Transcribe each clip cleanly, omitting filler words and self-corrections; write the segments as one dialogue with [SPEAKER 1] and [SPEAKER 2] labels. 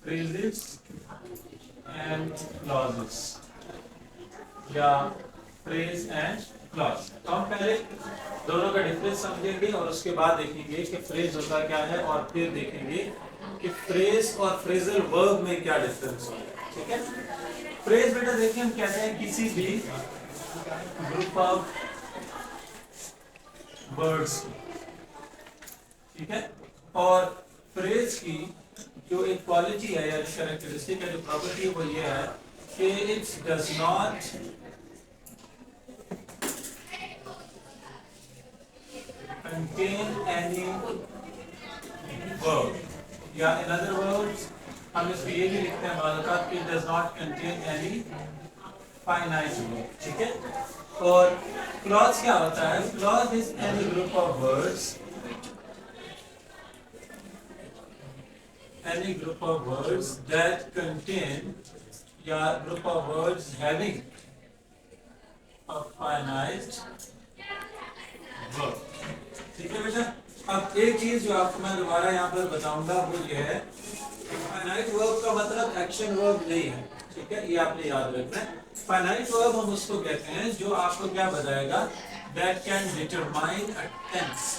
[SPEAKER 1] phrases and clauses या phrase and clause। तो हम पहले दोनों का डिफरेंस समझेंगे और उसके बाद देखेंगे कि फ्रेज होता क्या है और फिर देखेंगे कि फ्रेज और फ्रेजल वर्ब में क्या डिफरेंस होता है। ठीक है, फ्रेज बेटा देखिए हम कहते हैं किसी भी ग्रुप ऑफ वर्ड्स, ठीक है, और फ्रेज की जो एक क्वालिटी है या कैरेक्टरिस्टिक है, जो प्रॉपर्टी है वो ये है कि it does not contain any verb, या इन अदर वर्ड्स हम इसको ये भी लिखते हैं बालकात कि it does not contain any finite verb. ठीक है, और क्लॉज क्या होता है? Clause is any group of words, any group of words that contain या group of words having a finite verb। ठीक है बेटा, अब एक चीज जो आपको मैं दोबारा यहाँ पर बताऊंगा वो ये है, फाइनाइट वर्ब का मतलब एक्शन वर्ब नहीं है। ठीक है, ये आपने याद रखना है। फाइनाइट वर्ब हम उसको कहते हैं जो आपको क्या बताएगा, that can determine a tense।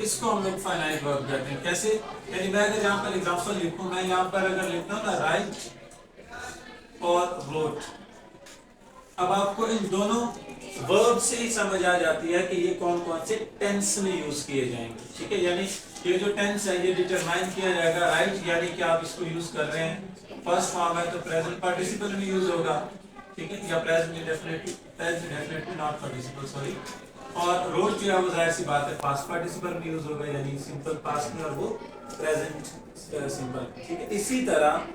[SPEAKER 1] इसको हम लोग फाइनाइट वर्ब कहते हैं। कैसे? यानी मैं अगर यहाँ पर एग्जांपल लिखूं, मैं यहाँ पर अगर लिखता हूँ ना राइट और रोट, अब आपको इन दोनों वर्ब से ही समझ आ जाती है कि ये कौन कौन से टेंस में यूज किए जाएंगे। ठीक है, यानी ये जो टेंस है ये डिटरमाइन किया जाएगा। राइट यानी कि आप इसको यूज कर रहे हैं फर्स्ट फॉर्म है तो प्रेजेंट पार्टिसिपल में यूज होगा। ठीक है, या present definitely not participle, sorry. और रोज जो है वो जाहिर सी बात है पास्ट पार्टिसिपल में यूज होगा, यानी सिंपल पास्ट में, और वो प्रेजेंट सिंपल। ठीक है, इसी तरह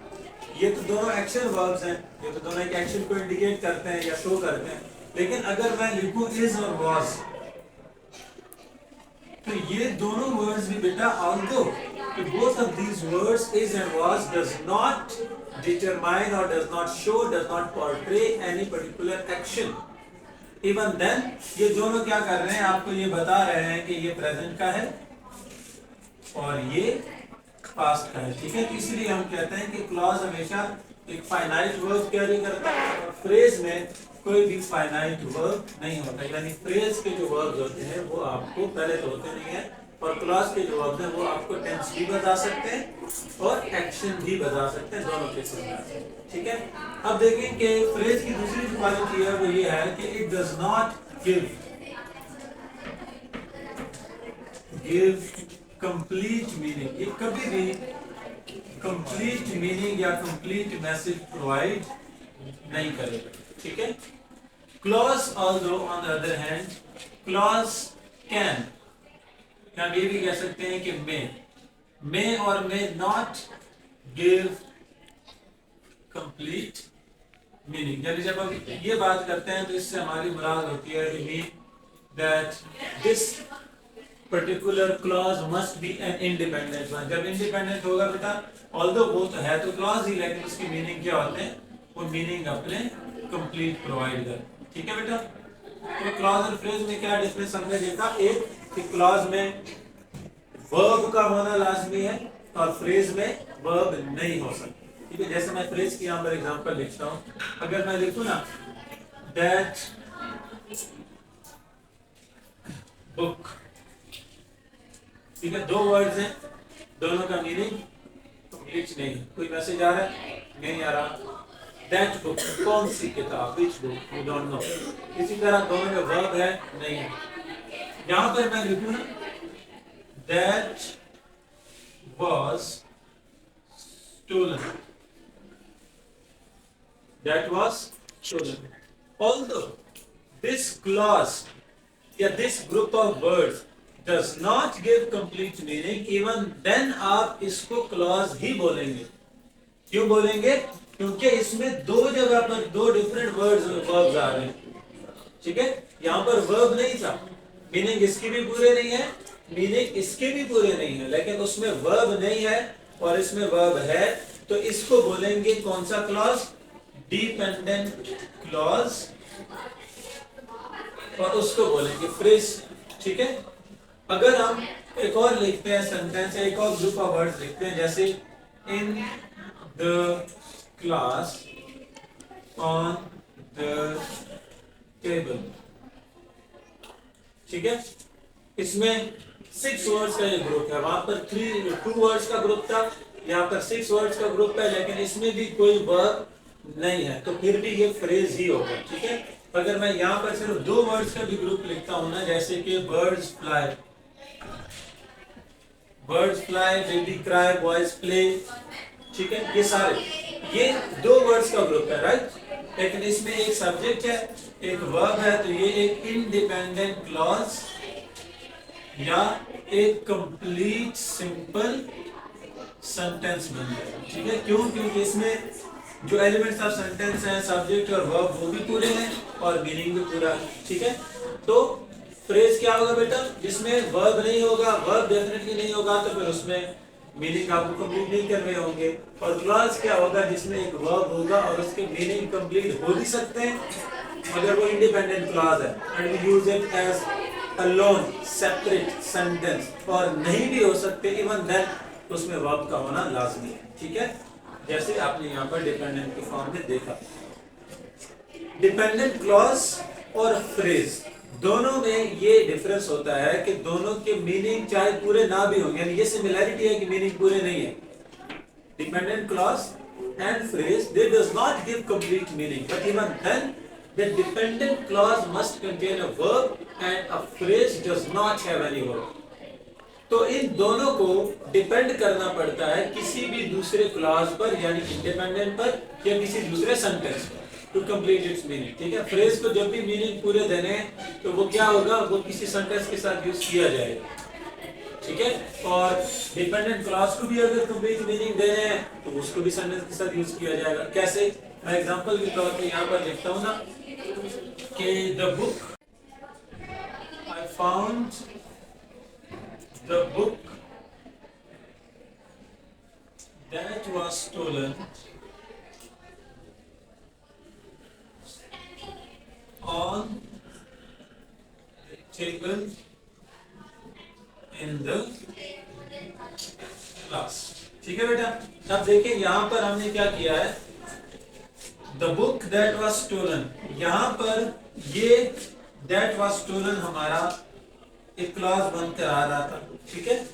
[SPEAKER 1] ये तो दोनों एक्शन वर्ब्स हैं, ये तो दोनों एक एक्शन को इंडिकेट करते हैं या शो करते हैं। लेकिन अगर मैं लिखूं इज और वाज, तो ये दोनों वर्ड्स भी बेटा, although both of these words is and was does not determine or does not show, does not portray any particular action, even then ये दोनों क्या कर रहे हैं, आपको ये बता रहे हैं कि ये प्रेजेंट का है और ये पास्ट का है। ठीक है, इसलिए हम कहते हैं कि क्लॉज हमेशा एक फाइनाइट वर्ब कैरी करता है और फ्रेज में कोई भी फाइनाइट वर्ब नहीं होता। यानी फ्रेज के जो वर्ब्स होते हैं वो आपको पहले तो होते नहीं है, और क्लॉज के जो वर्ब्स हैं वो आपको टेंस भी बता सकते हैं और एक्शन भी बता सकते हैं, दोनों केसेस में। ठीक है, अब देखें कि फ्रेज की दूसरी जो क्वालिटी है वो ये है कि it does not give complete meaning. ये कभी भी कंप्लीट मीनिंग या कंप्लीट मैसेज प्रोवाइड नहीं करेगा। ठीक है, clause although on the other hand, clause can, हम ये भी कह सकते हैं कि मे और may not give complete meaning. यानी जब हम ये बात करते हैं तो इससे हमारी मुराद होती है that this particular clause must be an independent one. जब इंडिपेंडेंट होगा बेटा, ऑल्दो वो तो है तो क्लॉज ही, लेकिन उसकी मीनिंग क्या होते हैं, वो मीनिंग अपने कंप्लीट प्रोवाइड कर। ठीक है बेटा, तो क्लॉज और फ्रेज में क्या डिफरेंस हमने देखा, एक कि क्लॉज में वर्ब का होना लाजमी है और फ्रेज में वर्ब नहीं हो सकता। ठीक है, जैसे मैं फ्रेज की यहाँ पर एग्जांपल लिखता हूँ, अगर मैं लिखूँ ना दैट बुक, ठीक है, दो वर्ड्स हैं, दोनों का मीनिंग कंप्लीट नहीं है। कोई मैसेज आ रहा है? नहीं आ रहा। दैट बुक, कौन सी किताब, which book, we don't know. इसी तरह दोनों में वर्ब है? नहीं है। यहां पर मैं लिखूं ना that was stolen, that was stolen, although this clause या this group of words does not give complete meaning, even then आप इसको क्लॉज ही बोलेंगे। क्यों बोलेंगे? क्योंकि इसमें दो जगह पर दो डिफरेंट वर्ब्स आ रहे हैं। ठीक है, यहाँ पर वर्ब नहीं था, मीनिंग इसके भी पूरे नहीं है, मीनिंग इसके भी पूरे नहीं है, लेकिन उसमें वर्ब नहीं है और इसमें वर्ब है, तो इसको बोलेंगे कौन सा क्लॉज? डिपेंडेंट क्लॉज, और उसको बोलेंगे फ्रेज। ठीक है, अगर हम एक और लिखते हैं सेंटेंस, एक और ग्रुप ऑफ वर्ड्स लिखते हैं, जैसे in the class, on the table, ठीक है। इसमें 6 वर्ड्स का ये ग्रुप है, वहां पर 2 वर्ड्स का ग्रुप था, यहाँ पर 6 वर्ड्स का ग्रुप है, लेकिन इसमें भी कोई वर्ब नहीं है, तो फिर भी ये फ्रेज ही होगा, ठीक है। अगर मैं यहाँ पर सिर्फ 2 वर्ड्स का भी ग्रुप लिखता हूं ना, जैसे कि birds fly, baby cry, boys play, ठीक है, ये सारे ये 2 वर्ड्स का ग्रुप है, राइट। लेकिन इसमें एक सब्जेक्ट है, एक वर्ब है, तो ये एक इंडिपेंडेंट क्लॉज या एक कंप्लीट सिंपल सेंटेंस बन जाएगा, ठीक है। क्यों? क्योंकि इसमें जो एलिमेंट्स ऑफ सेंटेंस हैं, सब्जेक्ट और वर्ब, वो भी पूरे हैं और मीनिंग भी पूरा है, ठीक है। तो फ्रेज क्या होगा बेटा? जिसमें वर्ब नहीं होगा, वर्ब डेफिनेटली नहीं होगा, तो फिर उसमें मीनिंग आपको कंप्लीट नहीं कर रहे होंगे। और क्लॉज क्या होगा? जिसमें एक वर्ब होगा और उसके मीनिंग कंप्लीट हो भी सकते हैं अगर वो इंडिपेंडेंट क्लॉज है, and we use it as alone separate sentence, और नहीं भी हो सकते, इवन देन उसमें वर्ब का होना लाजमी है, ठीक है। जैसे आपने यहाँ पर डिपेंडेंट के फॉर्म में देखा। डिपेंडेंट क्लॉज और फ्रेज दोनों में ये डिफरेंस होता है कि दोनों के मीनिंग चाहे पूरे ना भी होंगे, यानी ये सिमिलैरिटी है कि मीनिंग पूरे नहीं है। Dependent clause and phrase, they does not give complete meaning, but even then the dependent clause must contain a verb and a phrase does not have any verb. तो इन दोनों को डिपेंड करना पड़ता है किसी भी दूसरे क्लॉज पर, यानी इंडिपेंडेंट पर या किसी दूसरे सेंटेंस पर, टू कंप्लीट इट्स मीनिंग, ठीक है। फ्रेज को जब भी मीनिंग पूरे देने हैं तो वो क्या होगा? वो किसी सेंटेंस के साथ यूज किया जाएगा, ठीक है। और डिपेंडेंट क्लॉज को भी अगर कंप्लीट मीनिंग देने हैं तो उसको भी सेंटेंस के साथ यूज किया जाएगा। कैसे? मैं एग्जांपल के तौर पे यहाँ पर लिखता हूँ ना कि the book, I found the book that was stolen on the table in the class, ठीक है बेटा। अब देखिए यहाँ पर हमने क्या किया है, the book that was stolen, यहाँ पर ये that was stolen हमारा एक क्लॉज बनकर आ रहा था, ठीक है।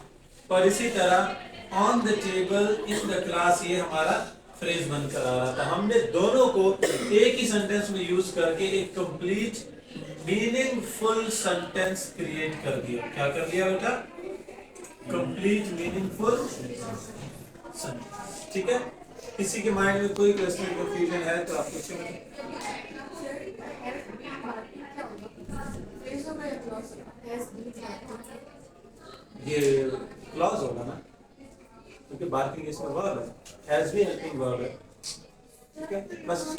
[SPEAKER 1] और इसी तरह on the table in the class ये हमारा फ्रेज बनकर आ रहा था। हमने दोनों को एक ही सेंटेंस में यूज करके एक कंप्लीट मीनिंगफुल सेंटेंस क्रिएट कर दिया। क्या कर दिया बेटा? कंप्लीट मीनिंगफुल सेंटेंस, ठीक है। किसी के माइंड में कोई क्वेश्चन कंफ्यूजन है तो आप पूछें। ये क्लॉज होगा ना, क्योंकि बार्किंग इसमें वर्ब है, हैज भी हेल्पिंग वर्ब है, ठीक है। बस